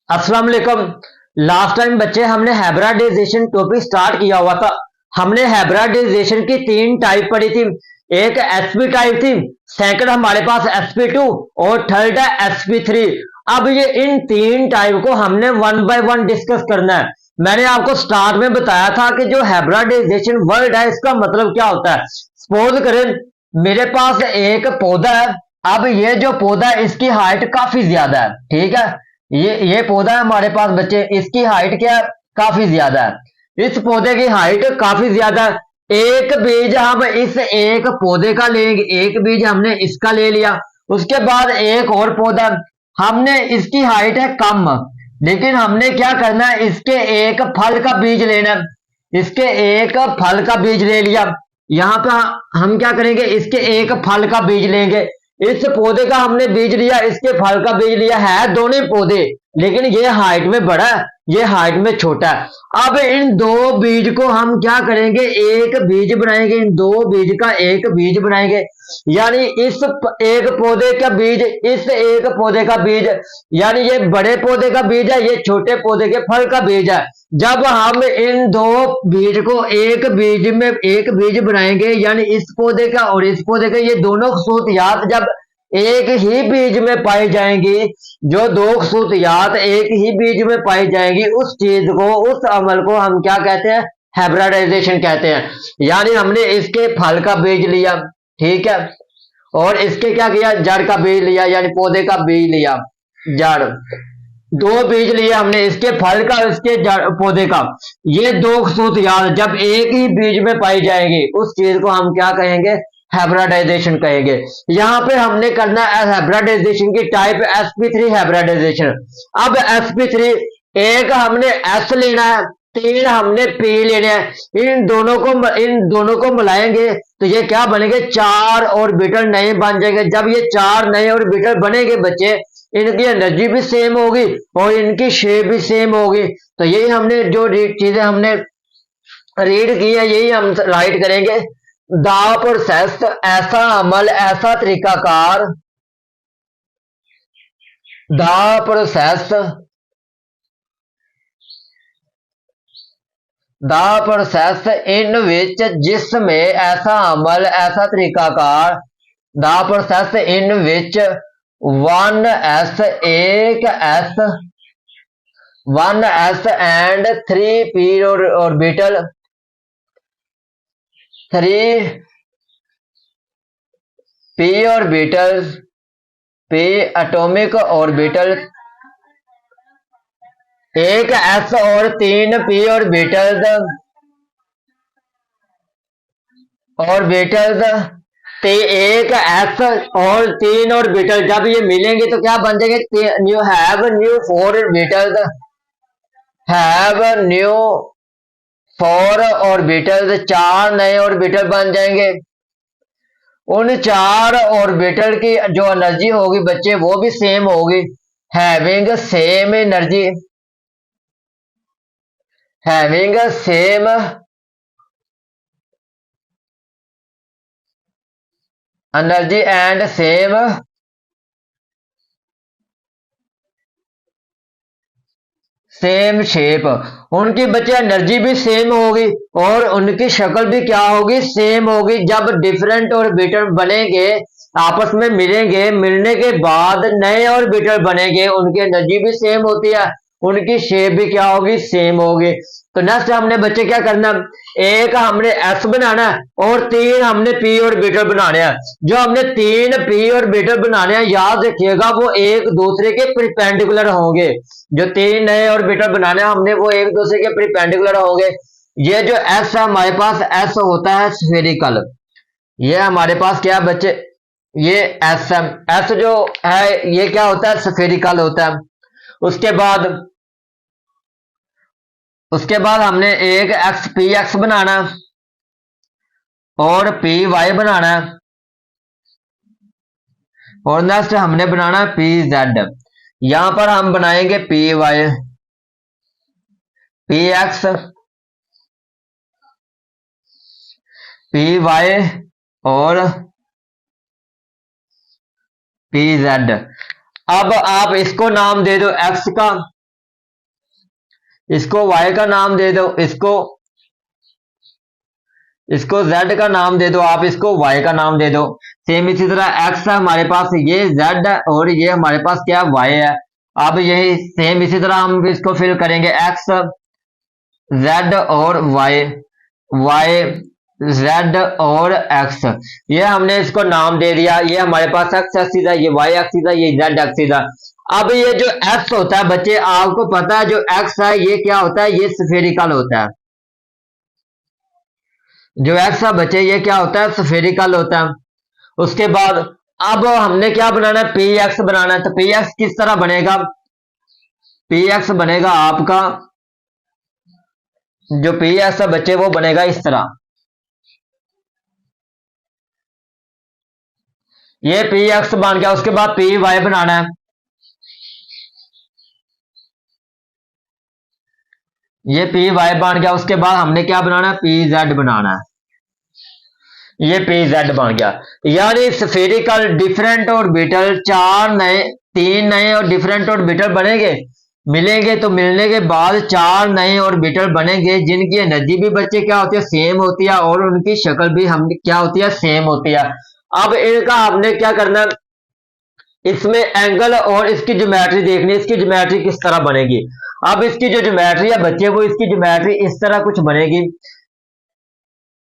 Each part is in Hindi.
अस्सलाम वालेकुम। लास्ट टाइम बच्चे हमने हाइब्रिडाइजेशन टॉपिक स्टार्ट किया हुआ था। हमने हाइब्रिडाइजेशन की तीन टाइप पढ़ी थी। एक एसपी टाइप थी, सेकंड हमारे पास sp2 और थर्ड है sp3। अब ये इन तीन टाइप को हमने वन बाय वन डिस्कस करना है। मैंने आपको स्टार्ट में बताया था कि जो हाइब्रिडाइजेशन वर्ड है इसका मतलब क्या होता है। सपोज करें मेरे पास एक पौधा है। अब ये जो पौधा है इसकी हाइट काफी ज्यादा है, ठीक है। ये पौधा है हमारे पास बच्चे, इसकी हाइट क्या है, काफी ज्यादा है। इस पौधे की हाइट काफी ज्यादा है। एक बीज हम इस एक पौधे का लेंगे, एक बीज हमने इसका ले लिया। उसके बाद एक और पौधा, हमने इसकी हाइट है कम, लेकिन हमने क्या करना है, इसके एक फल का बीज लेना है। इसके एक फल का बीज ले लिया। यहाँ पे हम क्या करेंगे, इसके एक फल का बीज लेंगे। इस पौधे का हमने बीज लिया, इसके फल का बीज लिया, है दोनों पौधे, लेकिन ये हाइट में बड़ा है, ये हाइट में छोटा है। अब इन दो बीज को हम क्या करेंगे, एक बीज बनाएंगे, इन दो बीज का एक बीज बनाएंगे। यानी इस एक पौधे का बीज, इस एक पौधे का बीज, यानी ये बड़े पौधे का बीज है, ये छोटे पौधे के फल का बीज है। जब हम इन दो बीज को एक बीज में एक बीज बनाएंगे, यानी इस पौधे का और इस पौधे का, ये दोनों खसूसियात जब एक ही बीज में पाई जाएंगी, जो दो खसूसियात एक ही बीज में पाई जाएंगी, उस चीज को, उस अमल को हम क्या कहते हैं, हाइब्रिडाइजेशन कहते हैं। यानी हमने इसके फल का बीज लिया, ठीक है, और इसके क्या किया, जड़ का बीज लिया, यानी पौधे का बीज लिया, जड़। दो बीज लिए हमने, इसके फल का, इसके पौधे का। ये दो खसूसियात जब एक ही बीज में पाई जाएंगी, उस चीज को हम क्या कहेंगे, हाइब्रिडाइजेशन कहेंगे। यहाँ पे हमने करना है हाइब्रिडाइजेशन की टाइप sp3 हाइब्रिडाइजेशन। अब sp3, एक हमने s लेना है, तीन हमने p लेने हैं। इन दोनों को मिलाएंगे तो ये क्या बनेंगे, चार ऑर्बिटल नए बन जाएंगे। जब ये चार नए ऑर्बिटल बनेंगे बच्चे, इनकी एनर्जी भी सेम होगी और इनकी शेप भी सेम होगी। तो यही हमने जो चीजें हमने रीड की है, यही हम राइट करेंगे। द प्रोसेस, ऐसा अमल, ऐसा तरीकाकार, the process, the process in which, जिसमें, ऐसा अमल, ऐसा तरीकाकार, the process in which one S, एक S, one S and three P orbital, three P orbitals, P atomic orbital, एक एस और तीन पी ऑर्बिटल्स, एक एस और तीन ऑर्बिटल जब ये मिलेंगे तो क्या बन जाएंगे, new have new four orbitals, have new four orbitals, चार नए ऑर्बिटल बन जाएंगे। उन चार ऑर्बिटल की जो एनर्जी होगी बच्चे, वो भी सेम होगी, having same energy, having same energy and same shape. उनकी बच्चे एनर्जी भी सेम होगी और उनकी शक्ल भी क्या होगी, सेम होगी। जब डिफरेंट ऑर्बिटल बनेंगे, आपस में मिलेंगे, मिलने के बाद नए ऑर्बिटल बनेंगे, उनकी एनर्जी भी सेम होती है, उनकी शेप भी क्या होगी, सेम होगी। तो नेक्स्ट हमने बच्चे क्या करना, एक हमने एस बनाना है और तीन हमने पी ऑर्बिटल बनाने हैं। जो हमने तीन पी ऑर्बिटल बनाने हैं, याद रखिएगा, वो एक दूसरे के परपेंडिकुलर होंगे। जो तीन नए ऑर्बिटल बनाने हैं हमने, वो एक दूसरे के परपेंडिकुलर होंगे। ये जो एस है हमारे पास, एस होता है स्फेरिकल। ये हमारे पास क्या है बच्चे, ये एस है, एस जो है ये क्या होता है, स्फेरिकल होता है। उसके बाद हमने एक एक्स पी एक्स बनाना और पी वाई बनाना, और नेक्स्ट हमने बनाना पी जेड। यहां पर हम बनाएंगे P Y, P X, P Y और पी जेड। अब आप इसको नाम दे दो एक्स का, इसको y का नाम दे दो, इसको z का नाम दे दो, आप इसको y का नाम दे दो। सेम इसी तरह x है हमारे पास, ये z है और ये हमारे पास क्या y है। अब यही सेम इसी तरह हम इसको फिल करेंगे, x z और y z और x। ये हमने इसको नाम दे दिया, ये हमारे पास x एक्सिस है, ये y एक्सिस है, ये z एक्सिस है। अब ये जो x होता है बच्चे, आपको पता है जो x है ये क्या होता है, ये स्फेरिकल होता है। जो x है बच्चे ये क्या होता है, स्फेरिकल होता है। उसके बाद अब हमने क्या बनाना है, पी एक्स बनाना है। तो पी एक्स किस तरह बनेगा, पी एक्स बनेगा आपका, जो पी एक्स है बच्चे वो बनेगा इस तरह। ये पी एक्स बन गया। उसके बाद पी वाई बनाना है, ये पी वाई बन गया। उसके बाद हमने क्या बनाना है, पी जेड बनाना है, ये पी जेड बन गया। यानी स्फेरिकल डिफरेंट ऑर्बिटल, चार नए, तीन नए और डिफरेंट ऑर्बिटल बनेंगे, मिलेंगे तो मिलने के बाद चार नए ऑर्बिटल बनेंगे जिनकी एनर्जी भी बच्चे क्या होती है, सेम होती है, और उनकी शक्ल भी हम क्या होती है, सेम होती है। अब इनका हमने क्या करना है, इसमें एंगल और इसकी ज्योमेट्री देखनी है, इसकी ज्योमेट्री किस तरह बनेगी। अब इसकी जो ज्योमेट्री है बच्चे, वो इसकी ज्योमेट्री इस तरह कुछ बनेगी।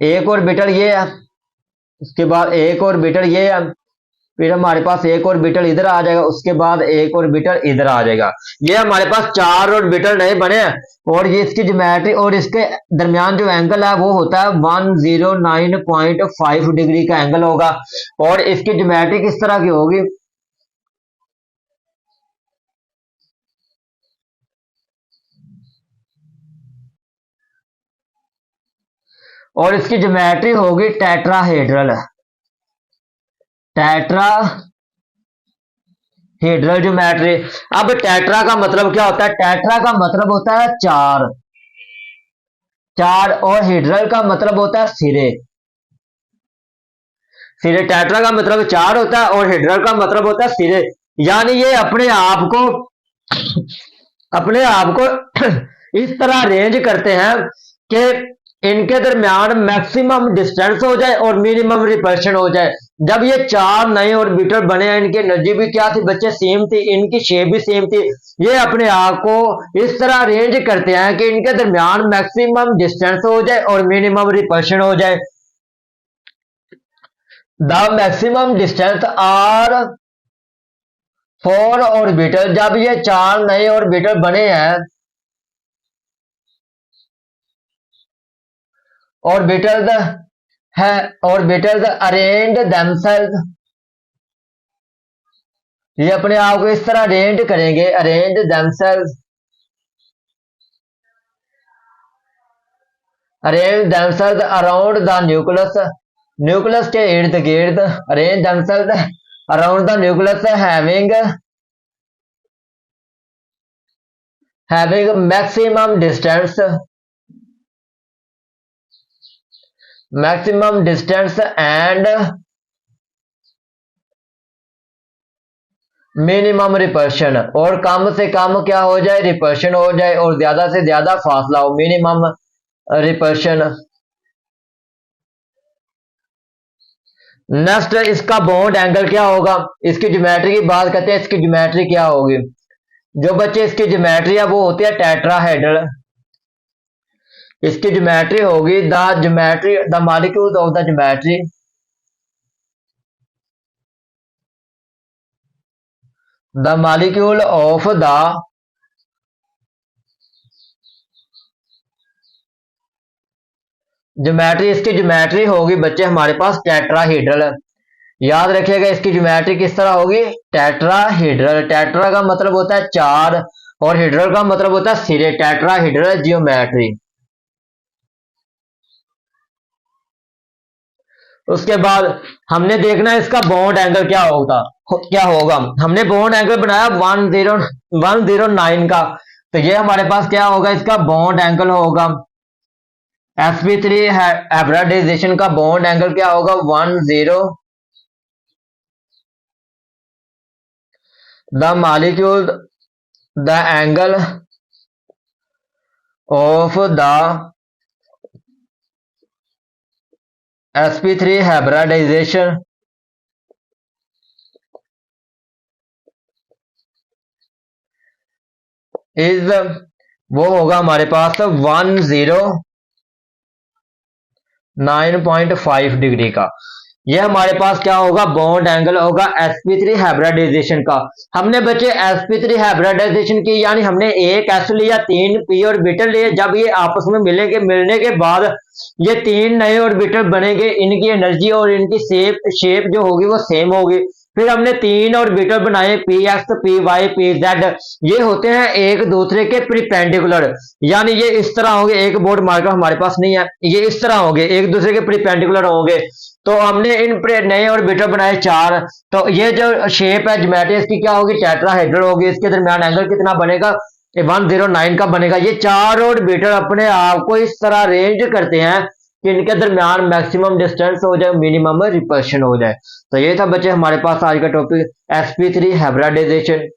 एक ऑर्बिटल ये है, उसके बाद एक ऑर्बिटल ये है, फिर हमारे पास एक ऑर्बिटल इधर आ जाएगा, उसके बाद एक ऑर्बिटल इधर आ जाएगा। ये हमारे पास चार ऑर्बिटल नए बने हैं, और ये इसकी ज्योमेट्री और इसके दरमियान जो एंगल है वो होता है 109.5 डिग्री का एंगल होगा। और इसकी ज्योमेट्री किस तरह की होगी, और इसकी ज्योमेट्री होगी टेट्राहेड्रल, टेट्राहेड्रल ज्योमेट्री। अब टेट्रा का मतलब क्या होता है, टेट्रा का मतलब होता है चार, चार, और हेड्रल का मतलब होता है सिरे, सिरे। टेट्रा का मतलब चार होता है और हेड्रल का मतलब होता है सिरे। यानी ये अपने आप को इस तरह रेंज करते हैं कि इनके दरमियान मैक्सिमम डिस्टेंस हो जाए और मिनिमम रिपल्शन हो जाए। जब ये चार नए ऑर्बिटल बने हैं, इनकी एनर्जी भी क्या थी बच्चे, सेम थी, इनकी शेप भी सेम थी। ये अपने आप को इस तरह रेंज करते हैं कि इनके दरमियान मैक्सिमम डिस्टेंस हो जाए और मिनिमम रिपल्शन हो जाए। The maximum distance are for orbital, जब ये चार नए ऑर्बिटल बने हैं, ऑर्बिटल है, ऑर्बिटल अरेंज देमसेल्फ, ये अपने आप को इस तरह अरेंज करेंगे, arrange themselves, arrange themselves around the nucleus, nucleus के इर्द गिर्द, arrange themselves around the nucleus, having maximum distance, maximum distance and minimum repulsion, और कम से कम क्या हो जाए, रिपल्शन हो जाए, और ज्यादा से ज्यादा फासला हो, मिनिमम रिपल्शन। नेक्स्ट इसका बॉन्ड एंगल क्या होगा, इसकी ज्योमेट्री की बात करते हैं, इसकी ज्योमेट्री क्या होगी। जो बच्चे इसकी ज्योमेट्री है वो होती है टेट्राहेड्रल। इसकी ज्योमेट्री होगी the geometry, the molecules of the geometry, the molecule of the geometry, इसकी ज्योमेट्री होगी बच्चे हमारे पास टेट्राहेड्रल। याद रखिएगा इसकी ज्योमेट्री किस तरह होगी, टेट्राहेड्रल। टेट्रा का मतलब होता है चार और हेड्रल का मतलब होता है सिरे, टेट्राहेड्रल ज्योमेट्री। उसके बाद हमने देखना है इसका बॉन्ड एंगल क्या होगा। हमने बॉन्ड एंगल बनाया 109 का, तो ये हमारे पास क्या होगा, इसका बॉन्ड एंगल होगा sp3 हाइब्रिडाइजेशन का बॉन्ड एंगल क्या होगा, 10, the molecule, the angle of the sp3 hybridization is, वो होगा हमारे पास 109.5 डिग्री का। ये हमारे पास क्या होगा, बॉन्ड एंगल होगा sp3 हाइब्रिडाइजेशन का। हमने बच्चे sp3 हाइब्रिडाइजेशन की, यानी हमने एक s लिया, 3 p ऑर्बिटल लिए। जब ये आपस में मिलेंगे, मिलने के बाद ये 3 नए ऑर्बिटल बनेंगे, इनकी एनर्जी और इनकी शेप जो होगी वो सेम होगी। फिर हमने 3 ऑर्बिटल बनाए, P X, P Y, P Z. ये होते हैं एक दूसरे के प्रीपेंडिकुलर, यानी ये इस तरह होंगे। एक बोर्ड मार्कर हमारे पास नहीं है, ये इस तरह होंगे, एक दूसरे के प्रीपेंडिकुलर होंगे। तो हमने इन नए ऑर्बिटल बनाए 4। तो ये जो शेप है ज्योमेट्री इसकी क्या होगी, टेट्राहेड्रल होगी। इसके दरमियान एंगल कितना बनेगा, 109 का बनेगा। ये 4 ऑर्बिटल अपने आप को इस तरह अरेंज करते हैं कि इनके दरमियान मैक्सिमम डिस्टेंस हो जाए, मिनिमम रिपल्शन हो जाए। तो ये था बच्चे हमारे पास आज का टॉपिक sp3 हाइब्रिडाइजेशन।